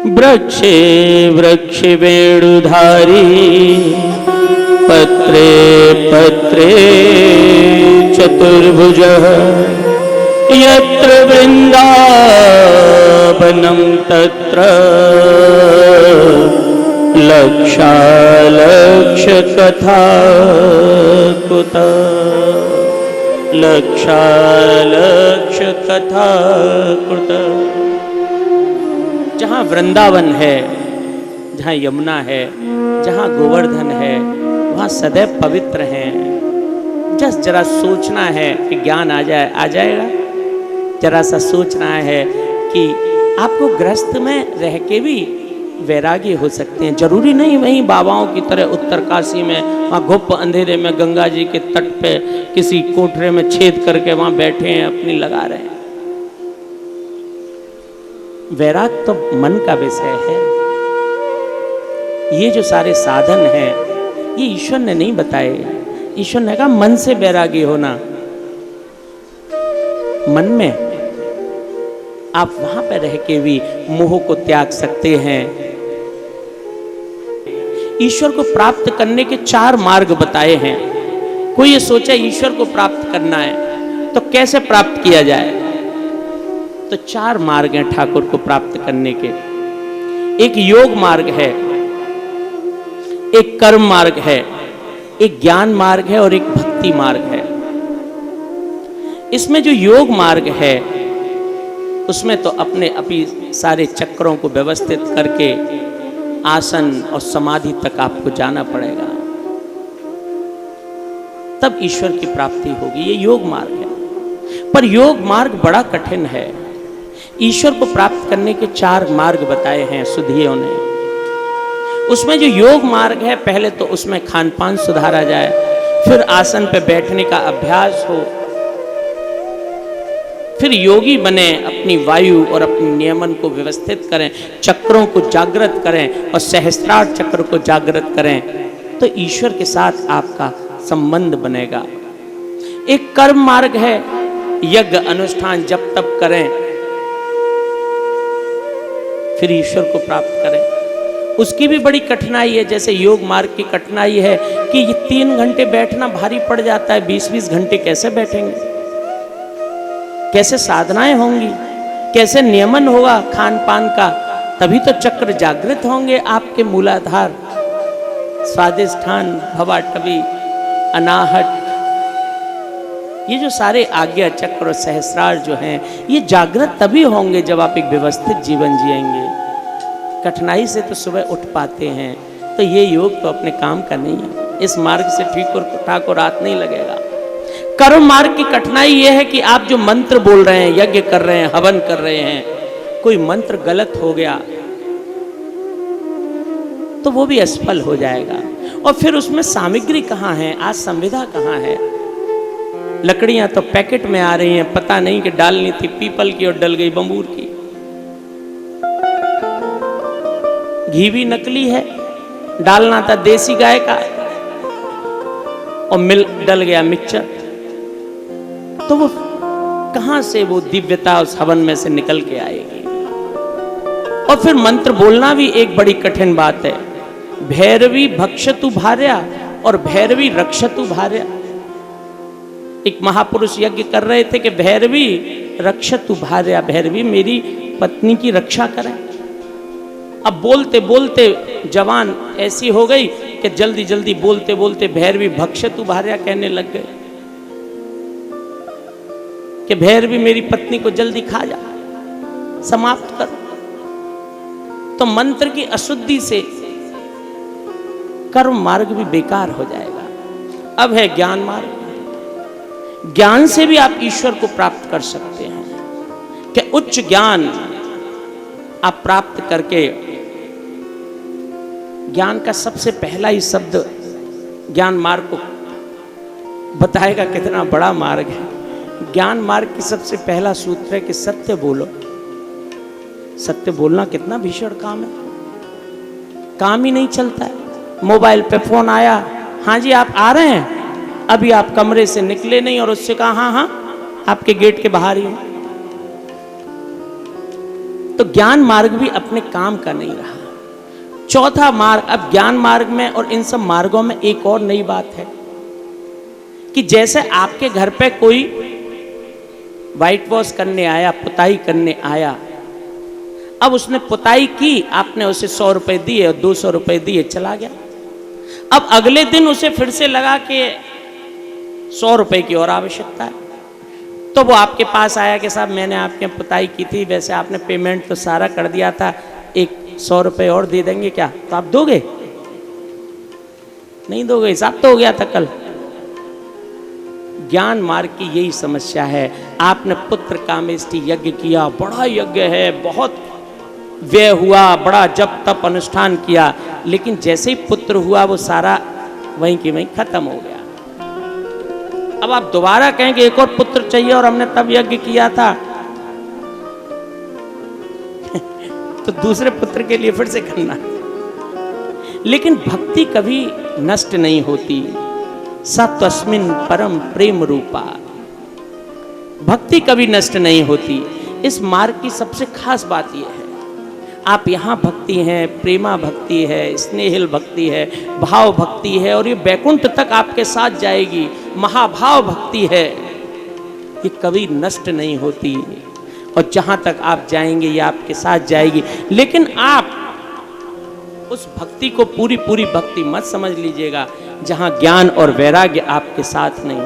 वृक्षे वृक्षे वेणुधारी पत्रे पत्रे चतुर्भुजः यत्र वृन्दावनं तत्र लक्षालक्षकथा कुतः लक्षालक्षकथा कुतः। जहाँ वृंदावन है, जहाँ यमुना है, जहाँ गोवर्धन है, वहाँ सदैव पवित्र हैं। जरा सोचना है कि ज्ञान आ जाएगा। जरा सा सोचना है कि आपको गृहस्थ में रह के भी वैरागी हो सकते हैं। जरूरी नहीं वहीं बाबाओं की तरह उत्तरकाशी में वहाँ घुप अंधेरे में गंगा जी के तट पे किसी कोठरे में छेद करके वहाँ बैठे हैं, अपनी लगा रहे हैं। वैराग तो मन का विषय है। ये जो सारे साधन हैं ये ईश्वर ने नहीं बताए। ईश्वर ने कहा मन से वैरागी होना। मन में आप वहां पर रह के भी मोह को त्याग सकते हैं। ईश्वर को प्राप्त करने के 4 मार्ग बताए हैं। कोई ये सोचा ईश्वर को प्राप्त करना है तो कैसे प्राप्त किया जाए, तो 4 मार्ग हैं ठाकुर को प्राप्त करने के। एक योग मार्ग है, एक कर्म मार्ग है, एक ज्ञान मार्ग है और एक भक्ति मार्ग है। इसमें जो योग मार्ग है उसमें तो अपने सारे चक्रों को व्यवस्थित करके आसन और समाधि तक आपको जाना पड़ेगा, तब ईश्वर की प्राप्ति होगी। ये योग मार्ग है। पर योग मार्ग बड़ा कठिन है। ईश्वर को प्राप्त करने के 4 मार्ग बताए हैं सुधियों ने। उसमें जो योग मार्ग है, पहले तो उसमें खान पान सुधारा जाए, फिर आसन पे बैठने का अभ्यास हो, फिर योगी बने, अपनी वायु और अपने नियमन को व्यवस्थित करें, चक्रों को जागृत करें और सहस्त्रार चक्र को जागृत करें, तो ईश्वर के साथ आपका संबंध बनेगा। एक कर्म मार्ग है, यज्ञ अनुष्ठान जप तप करें, फिर ईश्वर को प्राप्त करें। उसकी भी बड़ी कठिनाई है। जैसे योग मार्ग की कठिनाई है कि ये 3 घंटे बैठना भारी पड़ जाता है। 20-20 घंटे कैसे बैठेंगे, कैसे साधनाएं होंगी, कैसे नियमन होगा खान पान का, तभी तो चक्र जागृत होंगे आपके मूलाधार, स्वादिष्ठान, भवाटवी, अनाहट। ये जो सारे आज्ञा चक्र और सहस्रार जो हैं ये जागृत तभी होंगे जब आप एक व्यवस्थित जीवन जिएंगे। कठिनाई से तो सुबह उठ पाते हैं, तो ये योग तो अपने काम का नहीं है। इस मार्ग से ठाकुर रात नहीं लगेगा। कर्म मार्ग की कठिनाई ये है कि आप जो मंत्र बोल रहे हैं, यज्ञ कर रहे हैं, हवन कर रहे हैं, कोई मंत्र गलत हो गया तो वो भी असफल हो जाएगा। और फिर उसमें सामग्री कहाँ है, आज संविधा कहाँ है। लकड़ियां तो पैकेट में आ रही हैं, पता नहीं कि डालनी थी पीपल की और डल गई बंबूर की। घी भी नकली है, डालना था देसी गाय का और डल गया मिक्सचर। तो वो कहां से वो दिव्यता उस हवन में से निकल के आएगी। और फिर मंत्र बोलना भी एक बड़ी कठिन बात है। भैरवी भक्षतु भार्या और भैरवी रक्षतु भार्या। एक महापुरुष यज्ञ कर रहे थे कि भैरवी रक्षतु भार्या, भैरवी मेरी पत्नी की रक्षा करें। अब बोलते बोलते जवान ऐसी हो गई कि जल्दी जल्दी बोलते बोलते भैरवी भक्षतु भार्या कहने लग गए कि भैरवी मेरी पत्नी को जल्दी खा जा, समाप्त कर। तो मंत्र की अशुद्धि से कर्म मार्ग भी बेकार हो जाएगा। अब है ज्ञान मार्ग। ज्ञान से भी आप ईश्वर को प्राप्त कर सकते हैं कि उच्च ज्ञान आप प्राप्त करके, ज्ञान का सबसे पहला ही शब्द ज्ञान मार्ग को बताएगा कितना बड़ा मार्ग है। ज्ञान मार्ग की सबसे पहला सूत्र है कि सत्य बोलो। सत्य बोलना कितना भीषण काम है, काम ही नहीं चलता है। मोबाइल पे फोन आया, हाँ जी आप आ रहे हैं, अभी आप कमरे से निकले नहीं और उससे कहा हाँ हाँ आपके गेट के बाहर ही हूं। तो तो ज्ञान मार्ग भी अपने काम का नहीं रहा। चौथा मार्ग, अब ज्ञान मार्ग में और इन सब मार्गों में एक और नई बात है कि जैसे आपके घर पे कोई व्हाइट वॉश करने आया, पुताई करने आया, अब उसने पुताई की, आपने उसे 100 रुपए दिए और 200 रुपए दिए, चला गया। अब अगले दिन उसे फिर से लगा कि 100 रुपए की और आवश्यकता है, तो वो आपके पास आया कि साहब मैंने आपके पुताई की थी, वैसे आपने पेमेंट तो सारा कर दिया था, एक 100 रुपए और दे देंगे क्या? तो आप दोगे? नहीं दोगे, हिसाब तो हो गया था कल। ज्ञान मार्ग की यही समस्या है। आपने पुत्र कामेष्टि यज्ञ किया, बड़ा यज्ञ है, बहुत व्यय हुआ, बड़ा जप तप अनुष्ठान किया, लेकिन जैसे ही पुत्र हुआ वो सारा वहीं की वहीं खत्म हो गया। अब आप दोबारा कहेंगे एक और पुत्र चाहिए और हमने तब यज्ञ किया था तो दूसरे पुत्र के लिए फिर से करना। लेकिन भक्ति कभी नष्ट नहीं होती। सत्वस्मिन् परम प्रेम रूपा, भक्ति कभी नष्ट नहीं होती। इस मार्ग की सबसे खास बात यह है, आप यहाँ भक्ति है, प्रेमा भक्ति है, स्नेहिल भक्ति है, भाव भक्ति है, और ये बैकुंठ तक आपके साथ जाएगी। महाभाव भक्ति है, ये कभी नष्ट नहीं होती, और जहाँ तक आप जाएंगे ये आपके साथ जाएगी। लेकिन आप उस भक्ति को पूरी पूरी भक्ति मत समझ लीजिएगा जहाँ ज्ञान और वैराग्य आपके साथ नहीं।